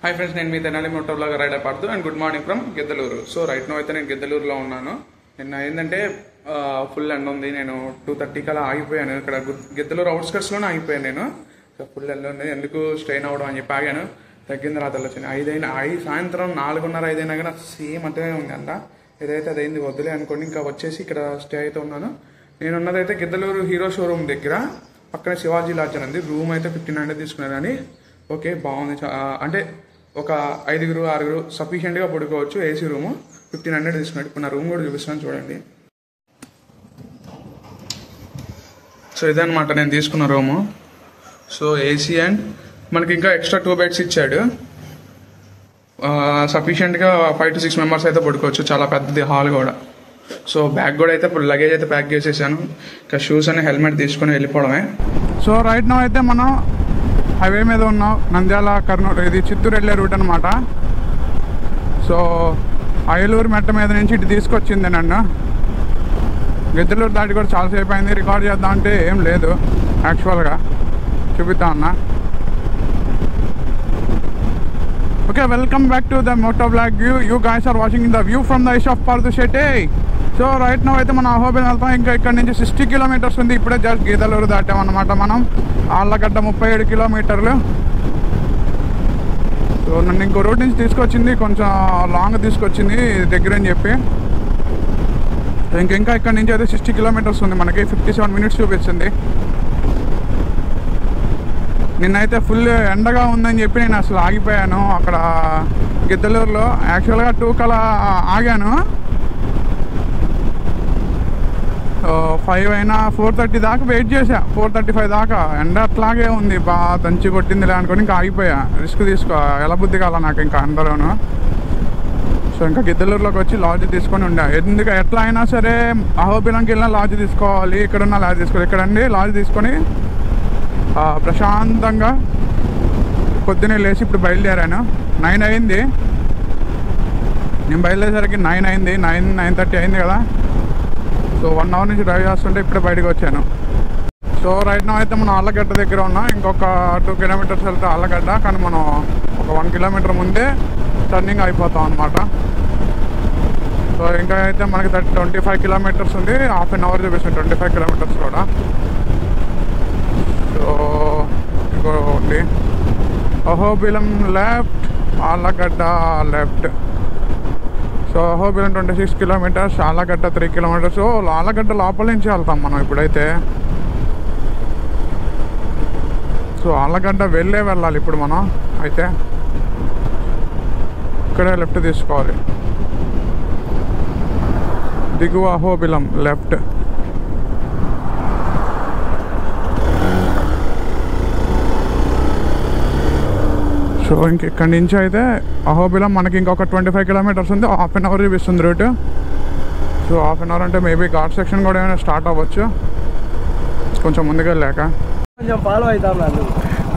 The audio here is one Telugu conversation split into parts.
హాయ్ ఫ్రెండ్స్, నేను మీ Tenali moto blogger rider Pardhu and good morning from Giddalur. So right now అయితే నేను గిద్దలూరులో ఉన్నాను. నిన్న ఏంటంటే ఫుల్ ఎండ ఉంది. నేను 2:30 కలా ఆగిపోయాను. ఇక్కడ గిద్దలూరు అవుట్స్కట్స్లోనే ఆగిపోయాను నేను. సో ఫుల్ ఎండ ఉంది, ఎందుకు స్ట్రెయిన్ అవ్వడం అని చెప్పి ఆగాను. తగ్గిన తర్వాత వచ్చింది సాయంత్రం 4:30, 5 అయినా కానీ సేమ్ అంటే ఉంది అంట. ఏదైతే అదైంది వద్దులే అనుకోండి ఇంకా వచ్చేసి ఇక్కడ స్టే అయితే ఉన్నాను. నేను ఉన్నదైతే గిద్దలూరు హీరో షోరూమ్ దగ్గర పక్కన శివాజీ లాడ్జ్ అని ఉంది. రూమ్ అయితే 1500 తీసుకున్నారు కానీ ఓకే బాగుంది. అంటే ఒక 5-6 సఫిషియెంట్గా పడుకోవచ్చు. ఏసీ రూము 1500 తీసుకున్నాడు. ఇప్పుడు నా రూమ్ కూడా చూపిస్తాను చూడండి. సో ఇదనమాట నేను తీసుకున్న రూము. సో ఏసీ అండ్ మనకి ఇంకా ఎక్స్ట్రా 2 బెడ్స్ ఇచ్చాడు. సఫిషియెంట్గా 5 to 6 మెంబర్స్ అయితే పడుకోవచ్చు. చాలా పెద్దది హాల్ కూడా. సో బ్యాగ్ కూడా అయితే ఇప్పుడు లగేజ్ అయితే ప్యాక్ చేసేసాను. ఇంకా షూస్ అని హెల్మెట్ తీసుకొని వెళ్ళిపోవడమే. సో రైట్ నౌ అయితే మనం హైవే మీద ఉన్నాం. నంద్యాల కర్నూలు, ఇది చిత్తూరు వెళ్ళే రూట్ అనమాట. సో అయలూరు మెట్ట మీద నుంచి ఇటు తీసుకొచ్చింది నన్ను. గిద్దలూరు దాటి కూడా చాలాసేపు అయింది. రికార్డ్ చేద్దాం అంటే ఏం లేదు, యాక్చువల్గా చూపిద్దాం అన్న. Okay, welcome back to the moto blog view. You guys are watching the view from the eyes of Pardhu Shetty. So right now అయితే మనం అహోబిలం వెళ్తాం. ఇంకా ఇక్కడ నుంచి 60 కిలోమీటర్స్ ఉంది. ఇప్పుడే జస్ట్ గిద్దలూరు దాటామన్నమాట మనం. ఆళ్ళగడ్డ 37 కిలోమీటర్లు. సో నన్ను ఇంకో రోడ్ నుంచి తీసుకొచ్చింది, కొంచెం లాంగ్ తీసుకొచ్చింది దగ్గర అని చెప్పి. ఇంకా ఇక్కడ నుంచి అయితే 60 కిలోమీటర్స్ ఉంది. మనకి 57 మినిట్స్ చూపిస్తుంది. నిన్నైతే ఫుల్ ఎండగా ఉందని చెప్పి నేను అసలు ఆగిపోయాను అక్కడ గిద్దలూరులో. యాక్చువల్గా 2 కలా ఆగాను. 5 అయినా 4:30 దాకా వెయిట్ చేసా. 4:35 దాకా ఎండ అట్లాగే ఉంది. బాగా దంచి కొట్టిందిలే అనుకొని ఇంకా ఆగిపోయా. రిస్క్ ఎలా బుద్ధి కాల నాకు ఇంకా ఎండలోను. సో ఇంకా గిద్దలూరులోకి వచ్చి లాడ్జ్ తీసుకొని ఉండా. ఎట్లా అయినా సరే అహోబిలంకి వెళ్ళినా లాడ్జ్ తీసుకోవాలి, ఇక్కడున్న లాడ్జ్ తీసుకోవాలి. ఇక్కడండి లాడ్జ్ తీసుకొని ప్రశాంతంగా పొద్దున్నే లేచి ఇప్పుడు బయలుదేరాను. 9 అయింది. నేను బయలుదేరేసరికి 9 అయింది. 9:30 అయింది కదా. సో 1 అవర్ నుంచి డ్రైవ్ చేస్తుంటే ఇప్పుడే బయటకు వచ్చాను. సో రైట్ నౌ అయితే మనం ఆళ్ళగడ్డ దగ్గర ఉన్నాం. ఇంకొక 2 కిలోమీటర్స్ వెళ్తే ఆళ్ళగడ్డ, కానీ మనం ఒక 1 కిలోమీటర్ ముందే టర్నింగ్ అయిపోతాం అనమాట. సో ఇంకా అయితే మనకి 25 కిలోమీటర్స్ ఉంది. హాఫ్ అన్ అవర్ చూపిస్తుంది 25 కిలోమీటర్స్ కూడా. సో ఇంకోటి Ahobilam left, Allagadda left. So Ahobilam 26 kilometres, Allagadda 3 kilometres. Allagadda లోపల నుంచి వెళ్తాం మనం ఇప్పుడైతే. సో ఆళ్ళగడ్డ వెళ్ళాలి ఇప్పుడు మనం. అయితే ఇక్కడే లెఫ్ట్ తీసుకోవాలి. దిగువ అహోబిలం లెఫ్ట్. సో ఇంకెక్కడి నుంచి అయితే అహోబిలం మనకి ఇంకొక 25 కిలోమీటర్స్ ఉంది. హాఫ్ అన్ అవర్ చూపిస్తుంది రూట్. సో హాఫ్ అన్ అవర్ అంటే మేబీ ఘాట్ సెక్షన్ కూడా ఏమైనా స్టార్ట్ అవ్వచ్చు కొంచెం ముందుకు వెళ్ళాక. ఫాలో అవుతాం.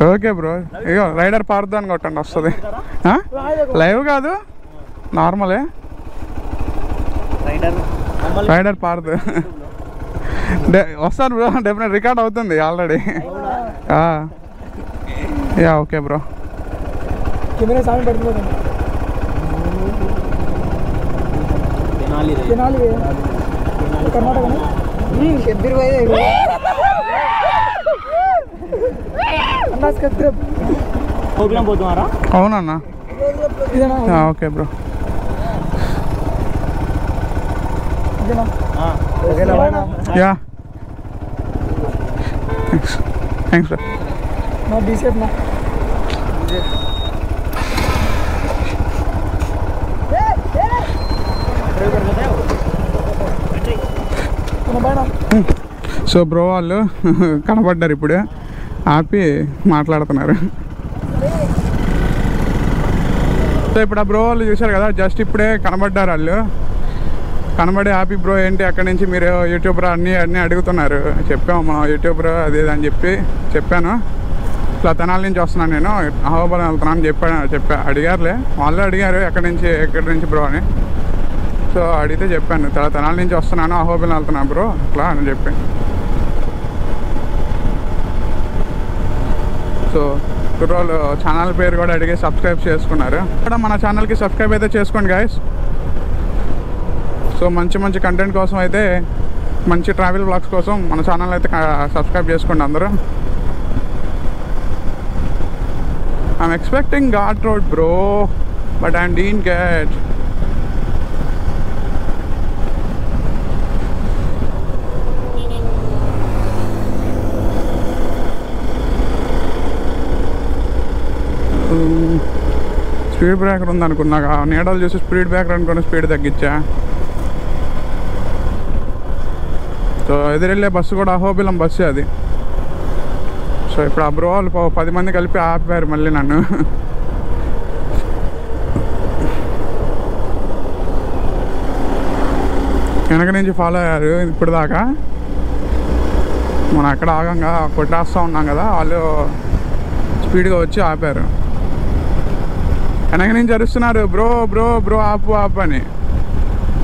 ఓకే బ్రో, ఇగో రైడర్ పార్దు అని కొట్టండి వస్తుంది. లైవ్ కాదు, నార్మలే. రైడర్ పార్దు వస్తాను బ్రో, డెఫినెట్ రికార్డ్ అవుతుంది already. Yeah okay bro. Camera song పెడుతున్నాను. కర్ణాటక పోతున్నారా? అవునన్నా. Okay bro. Yeah thanks bro. నా బీసేఫ్ నా సో బ్రో వాళ్ళు కనపడ్డారు ఇప్పుడు, ఆపి మాట్లాడుతున్నారు. సో ఇప్పుడు ఆ బ్రో వాళ్ళు చూశారు కదా, జస్ట్ ఇప్పుడే కనబడ్డారు. వాళ్ళు కనబడి ఆపి బ్రో ఏంటి అక్కడి నుంచి మీరు యూట్యూబర్ అన్నీ అడుగుతున్నారు. చెప్పాము మనం యూట్యూబర్ అది అని చెప్పాను. ఇట్లా తెనాలి నుంచి వస్తున్నాను, నేను అహోబిలం వెళ్తున్నాను అని అడిగారులే. వాళ్ళే అడిగారు ఎక్కడి నుంచి బ్రో అని. సో అడిగితే చెప్పాను తెనాలి నుంచి వస్తున్నాను, అహోబిలం వెళ్తున్నాను బ్రో అట్లా అని చెప్పి. సో కుర్రోళ్ళు ఛానల్ పేరు కూడా అడిగి సబ్స్క్రైబ్ చేసుకున్నారు. కూడా మన ఛానల్కి సబ్స్క్రైబ్ అయితే చేసుకోండి గైస్. సో మంచి మంచి కంటెంట్ కోసం అయితే, మంచి ట్రావెల్ బ్లాగ్స్ కోసం మన ఛానల్ అయితే సబ్స్క్రైబ్ చేసుకోండి అందరూ. I'm expecting ghat road bro, but I didn't get. Speed breaker ఉంది అనుకున్నాక నీడలు చూసి స్పీడ్ బ్రేకర్ అనుకుని స్పీడ్ తగ్గించా. సో ఎదురెళ్ళే బస్సు కూడా అహోబిలం బస్సే అది. సో ఇప్పుడు ఆ బ్రో వాళ్ళు 10 మంది కలిపి ఆపారు మళ్ళీ నన్ను. వెనక నుంచి ఫాలో అయ్యారు ఇప్పుడు దాకా. మనం అక్కడ ఆగంగా కొట్టేస్తూ ఉన్నాం కదా, వాళ్ళు స్పీడ్గా వచ్చి ఆపారు. వెనక నుంచి అరుస్తున్నారు బ్రో బ్రో బ్రో ఆపు ఆపు అని.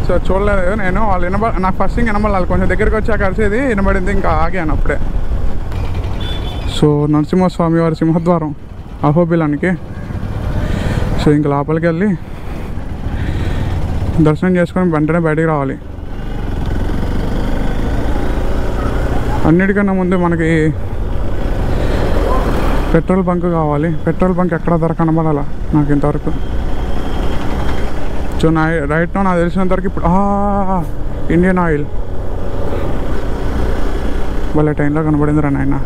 సో చూడలేదు నేను, వాళ్ళు నాకు ఫస్ట్ థింగ్ వినబడాలి, కొంచెం దగ్గరికి వచ్చాక అరిసేది వినబడింది, ఇంకా ఆగాను అప్పుడే. సో నరసింహస్వామి వారి సింహద్వారం అహోబిలానికి. సో ఇంక లోపలికి వెళ్ళి దర్శనం చేసుకొని వెంటనే బయటికి రావాలి. అన్నిటికన్నా ముందు మనకి పెట్రోల్ బంక్ కావాలి. పెట్రోల్ బంక్ ఎక్కడ ధర కనబడాలా నాకు ఇంతవరకు. సో రైట్ నో నాకు తెలిసినంతవరకు ఇప్పుడు ఇండియన్ ఆయిల్ వాళ్ళ టైంలో కనబడింది రా నాయన.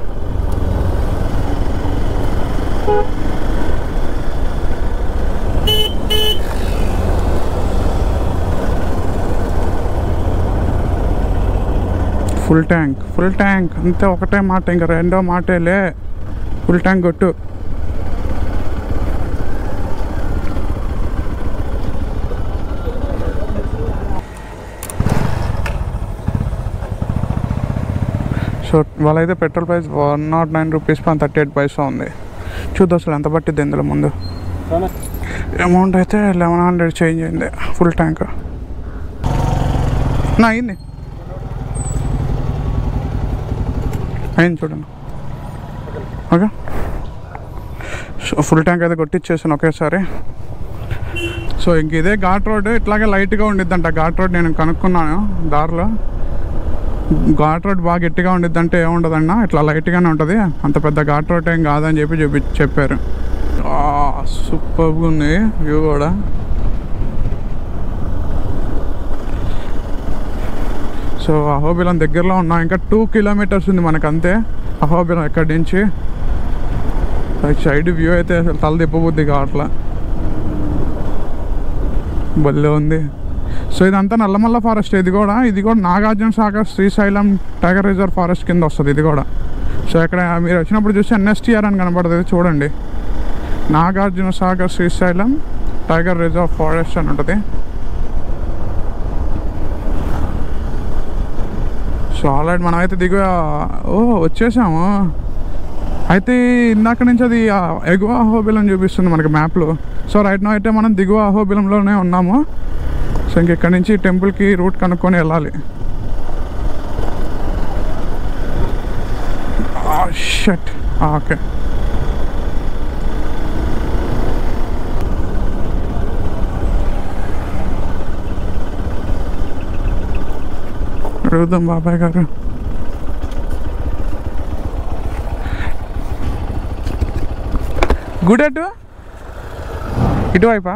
ఫుల్ ట్యాంక్ అంతే, ఒకటే మాట, ఇంకా రెండో మాటేలే. ఫుల్ ట్యాంక్ కొట్టు. సో వాళ్ళైతే పెట్రోల్ ప్రైస్ 109 రూపీస్ 38 పైసా ఉంది. చూద్దాం అసలు ఎంత పట్టిద్ది ఇందులో. ముందు అమౌంట్ అయితే 1100 చేంజ్ అయింది ఫుల్ ట్యాంక్. అయింది చూడండి. ఓకే, సో ఫుల్ ట్యాంక్ అయితే కొట్టిచ్చేసాను ఒకేసారి. సో ఇంక ఇదే ఘాట్ రోడ్, ఇట్లాగే లైట్గా ఉండిద్దంట ఘాట్ రోడ్. నేను కనుక్కున్నాను దారిలో, ఘాట్ రోడ్ బాగా గట్టిగా ఉండిద్ది అంటే ఏముండదన్న, ఇట్లా లైట్గానే ఉంటుంది, అంత పెద్ద ఘాట్ రోడ్ ఏం కాదని చెప్పారు. సూపర్గా ఉంది వ్యూ కూడా. సో అహోబిలం దగ్గరలో ఉన్నాం, ఇంకా 2 కిలోమీటర్స్ ఉంది మనకు అంతే అహోబిలం ఎక్కడి నుంచి. సైడ్ వ్యూ అయితే అసలు తల తిప్పబుద్దిగా అట్లా భలే ఉంది. సో ఇదంతా నల్లమల్ల ఫారెస్ట్. ఇది కూడా Nagarjuna Sagar Srisailam tiger reserve forest కింద వస్తుంది ఇది కూడా. సో ఇక్కడ మీరు వచ్చినప్పుడు చూసి ఎన్ఎస్టీఆర్ అని కనబడుతుంది చూడండి. Nagarjuna Sagar Srisailam tiger reserve forest అని ఉంటుంది. సో ఆల్రెడీ మనమైతే వచ్చేసాము. అయితే ఇందాక నుంచి అది ఎగువ అహోబిలం చూపిస్తుంది మనకి మ్యాప్లో. సో రైట్ నో అయితే మనం దిగువ అహోబిలంలోనే ఉన్నాము. సో ఇంకెక్కడి నుంచి టెంపుల్కి రూట్ కనుక్కొని వెళ్ళాలి. Shut okay. అడుగుదాం బాబాయ్ గారు. గుడ్ ఇటువైపా?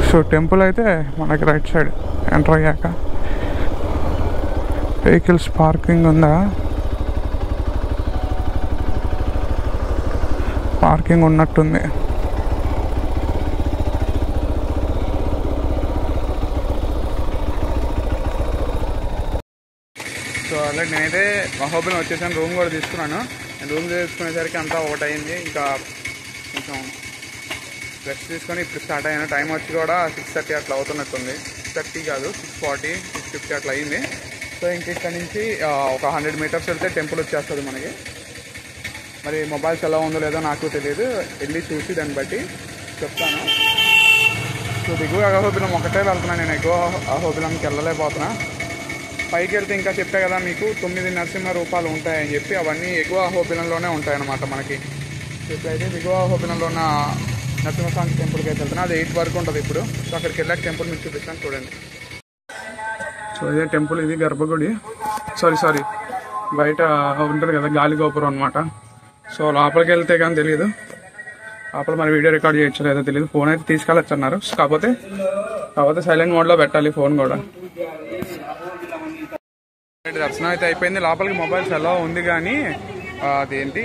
సో టెంపుల్ అయితే మనకి రైట్ సైడ్ ఎంటర్ అయ్యాక. వెహికల్స్ పార్కింగ్ ఉందా? పార్కింగ్ ఉన్నట్టుంది. సో ఆల్రెడీ నేనైతే అహోబిలం వచ్చేసాను, రూమ్ కూడా తీసుకున్నాను. నేను రూమ్ తీసుకునేసరికి అంతా ఒకటి అయింది. ఇంకా కొంచెం రెస్ట్ తీసుకొని ఇప్పుడు స్టార్ట్ అయ్యాను. టైం వచ్చి కూడా 6:30 అట్లా అవుతున్నట్టుంది. 6:30 కాదు 6:40 6:50 అట్లా అయింది. సో ఇంక ఇక్కడ నుంచి ఒక 100 మీటర్స్ వెళ్తే టెంపుల్ వచ్చేస్తుంది మనకి. మరి మొబైల్స్ ఎలా ఉందో లేదో నాకు తెలియదు, వెళ్ళి చూసి దాన్ని బట్టి చెప్తాను. సో దిగువ అహోబిలం ఒకటే వెళ్తున్నాను నేను, ఎక్కువ అహోబిలంకి వెళ్ళలేకపోతున్నా. పైకి వెళ్తే ఇంకా చెప్పా కదా మీకు 9 నరసింహ రూపాలు ఉంటాయని చెప్పి, అవన్నీ ఎగువ అహోబిలంలోనే ఉంటాయన్నమాట మనకి. ఇప్పుడైతే దిగువ అహోబిలంలో ఉన్న నరసింహస్వామి టెంపుల్కి అయితే వెళ్తున్నా. అది 8 వరకు ఉంటుంది ఇప్పుడు. సో అక్కడికి వెళ్ళాక టెంపుల్ మీకు చూపిస్తాను, చూడండి. సో ఇదే టెంపుల్, ఇది గర్భగుడి. సారీ బయట ఉంటుంది కదా గాలి గోపురం అనమాట. సో లోపలికి వెళ్తే కానీ తెలియదు, లోపల మరి వీడియో రికార్డ్ చేయొచ్చు లేదో తెలియదు. ఫోన్ అయితే తీసుకెళ్ళచ్చు అన్నారు, కాకపోతే సైలెంట్ మోడ్లో పెట్టాలి ఫోన్ కూడా. దర్శనం అయితే అయిపోయింది. లోపలికి మొబైల్స్ ఎలా ఉంది కానీ అదేంటి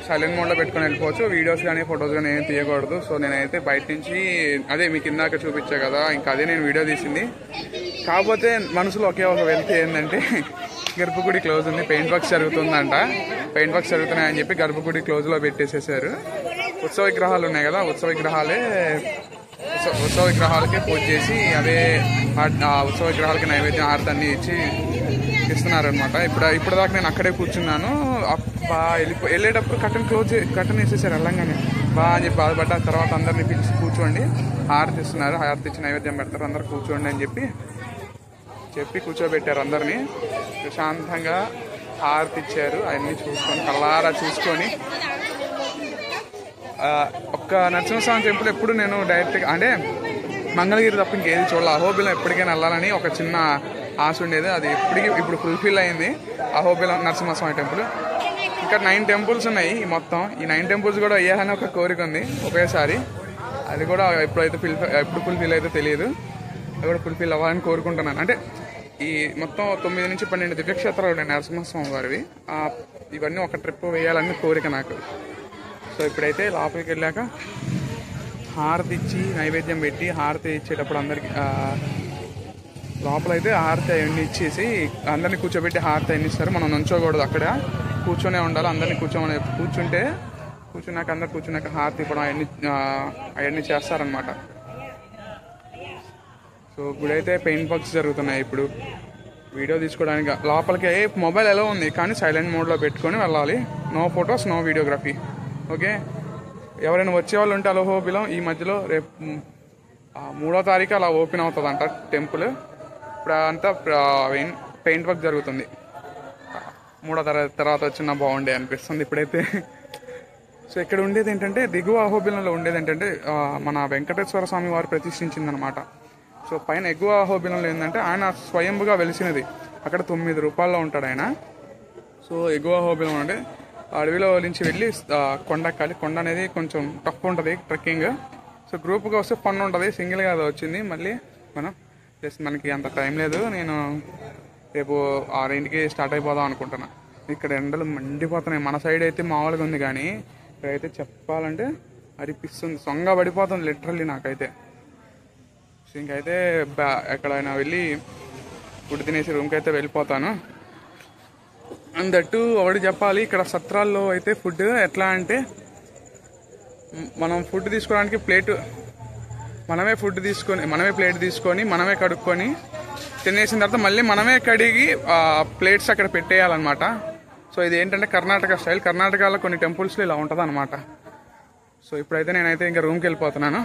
సైలెంట్ మోడ్లో పెట్టుకొని వెళ్ళిపోవచ్చు. వీడియోస్ కానీ ఫొటోస్ కానీ ఏం తీయకూడదు. సో నేనైతే బయట నుంచి అదే మీకు ఇందాక చూపించా కదా, ఇంకా అదే నేను వీడియో తీసింది. కాకపోతే మనసులో ఒకే ఒక వెళ్తే ఏంటంటే గర్భగుడి క్లోజ్ ఉంది, పెయింట్ వర్క్స్ జరుగుతుందంట. పెయింట్ వర్క్స్ జరుగుతున్నాయని చెప్పి గర్భగుడి క్లోజ్లో పెట్టేసేసారు. ఉత్సవ విగ్రహాలు ఉన్నాయి కదా, ఉత్సవ విగ్రహాలకే పూజ చేసి అదే ఆ ఉత్సవ విగ్రహాలకి నైవేద్యం హారతాన్ని ఇస్తున్నారు అనమాట. ఇప్పుడు దాకా నేను అక్కడే కూర్చున్నాను. వెళ్ళేటప్పుడు కట్టన్ వేసేసారు వెళ్ళంగానే అని చెప్పి బాధపడ్డా. తర్వాత అందరినీ పిలిచి కూర్చోండి, హారతి ఇస్తున్నారు, హారతి ఇచ్చి నైవేద్యం పెడతారు, అందరు కూర్చోండి అని చెప్పి కూర్చోబెట్టారు. అందరినీ ప్రశాంతంగా హారతి ఇచ్చారు. అవన్నీ చూసుకొని కళ్ళారా చూసుకొని ఒక్క నరసింహస్వామి టెంపుల్ ఎప్పుడు నేను డైరెక్ట్గా అంటే మంగళగిరి తప్ప ఇంకేది చూడాలి. అహోబిలం ఎప్పటికైనా వెళ్ళాలని ఒక చిన్న ఆశ ఉండేది, అది ఇప్పుడు ఫుల్ఫిల్ అయింది. అహోబిలం నరసింహస్వామి టెంపుల్. ఇంకా 9 టెంపుల్స్ ఉన్నాయి మొత్తం. ఈ 9 టెంపుల్స్ కూడా అయ్యాలని ఒక కోరిక ఉంది ఒకేసారి. అది కూడా ఎప్పుడు ఫుల్ఫిల్ అయితే తెలియదు, అది కూడా ఫుల్ఫిల్ అవ్వాలని కోరుకుంటున్నాను. అంటే ఈ మొత్తం 9 నుంచి 12 దివ్యక్షేత్రాలు ఉన్నాయి నరసింహస్వామి వారివి. ఇవన్నీ ఒక ట్రిప్ వేయాలని కోరిక నాకు. సో ఇప్పుడైతే లోపలికి వెళ్ళాక హారతి ఇచ్చి నైవేద్యం పెట్టి, హారతి ఇచ్చేటప్పుడు అందరికి లోపలైతే హారతి అవన్నీ ఇచ్చేసి అందరినీ కూర్చోబెట్టి హారతి అవన్నీ ఇస్తారు. మనం నుంచోకూడదు, అక్కడ కూర్చొనే ఉండాలి. అందరినీ కూర్చున్నాక అందరు కూర్చున్నాక హారతి ఇవ్వడం అవన్నీ చేస్తారనమాట. సో గుడి అయితే పెయింట్ వర్క్స్ జరుగుతున్నాయి. ఇప్పుడు వీడియో తీసుకోవడానికి లోపలికి మొబైల్ ఎలా ఉంది కానీ సైలెంట్ మోడ్లో పెట్టుకొని వెళ్ళాలి. No photos, no videography. Okay, ఎవరైనా వచ్చేవాళ్ళు ఉంటే అహోబిలం ఈ మధ్యలో రేపు 3వ తారీఖు అలా ఓపెన్ అవుతుందంట టెంపుల్. ఇప్పుడు అంతా పెయింట్ వర్క్ జరుగుతుంది. 3వ తర్వాత వచ్చినా బాగుండే అనిపిస్తుంది ఇప్పుడైతే. సో ఇక్కడ ఉండేది ఏంటంటే దిగువ అహోబిలంలో ఉండేది ఏంటంటే మన వెంకటేశ్వర స్వామి వారు ప్రతిష్ఠించింది అనమాట. సో పైన ఎగువ అహోబిలంలో ఏంటంటే ఆయన స్వయంభుగా వెలిసినది. అక్కడ 9 రూపాయల్లో ఉంటాడు ఆయన. సో ఎగువ అహోబిలం అంటే అడవిలో నుంచి వెళ్ళి కొండ ఎక్కాలి. కొండ అనేది కొంచెం టఫ్ ఉంటుంది ట్రెక్కింగ్. సో గ్రూప్గా వస్తే ఫన్ ఉంటుంది, సింగిల్గా అది వచ్చింది. మళ్ళీ మనకి అంత టైం లేదు. నేను రేపు 6కి స్టార్ట్ అయిపోదాం అనుకుంటున్నా. ఇక్కడ ఎండలు మండిపోతున్నాయి. మన సైడ్ అయితే మామూలుగా ఉంది కానీ ఇక్కడైతే చెప్పాలంటే అరిపిస్తుంది, సొంగ పడిపోతుంది లిటరల్లీ నాకైతే. సో ఇంకైతే ఎక్కడైనా వెళ్ళి ఫుడ్ తినేసి రూమ్కి అయితే వెళ్ళిపోతాను. అండ్ దట్టు ఒకటి చెప్పాలి, ఇక్కడ సత్రాల్లో అయితే ఫుడ్ ఎట్లా అంటే మనం ఫుడ్ తీసుకోవడానికి మనమే ప్లేట్ తీసుకొని మనమే కడుక్కొని తినేసిన తర్వాత మళ్ళీ మనమే కడిగి ప్లేట్స్ అక్కడ పెట్టేయాలన్నమాట. సో ఇది ఏంటంటే కర్ణాటక స్టైల్. కర్ణాటకలో కొన్ని టెంపుల్స్లో ఇలా ఉంటుంది అనమాట. సో ఇప్పుడైతే నేనైతే ఇంకా రూమ్కి వెళ్ళిపోతున్నాను.